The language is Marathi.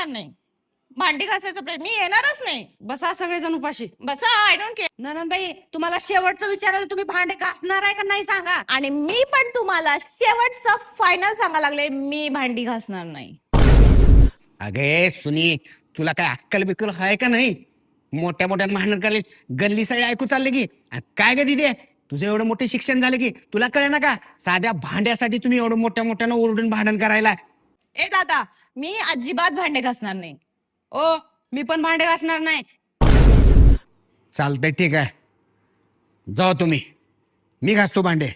घासणार नाही. भांडी घासायचा प्रयत्न मी येणारच नाही. बसा सगळेजण उपाशी. बसा, आय डोंट केअर. नंदनबाई तुम्हाला शेवटचं विचारायला, तुम्ही भांडे घासणार आहे का नाही सांगा. आणि मी पण तुम्हाला शेवटचं फायनल सांगायला लागले, मी भांडी घासणार नाही. अगे सुनी, तुला काय अक्कल बिक्कल आहे का नाही? मोठ्या मोठ्या भांडण करले, गल्ली सगळे ऐकू चालले की. काय ग दिदे, तुझं एवढं मोठे शिक्षण झालं की तुला कळे ना का साध्या भांड्यासाठी तुम्ही एवढं मोठ्या मोठ्यानं ओरडून भांडण करायला? ए दादा, मी अजिबात भांडे घासणार नाही. ओ मी पण भांडे घासणार नाही. चालतंय, ठीक आहे, जाऊ तुम्ही, मी घासतो भांडे.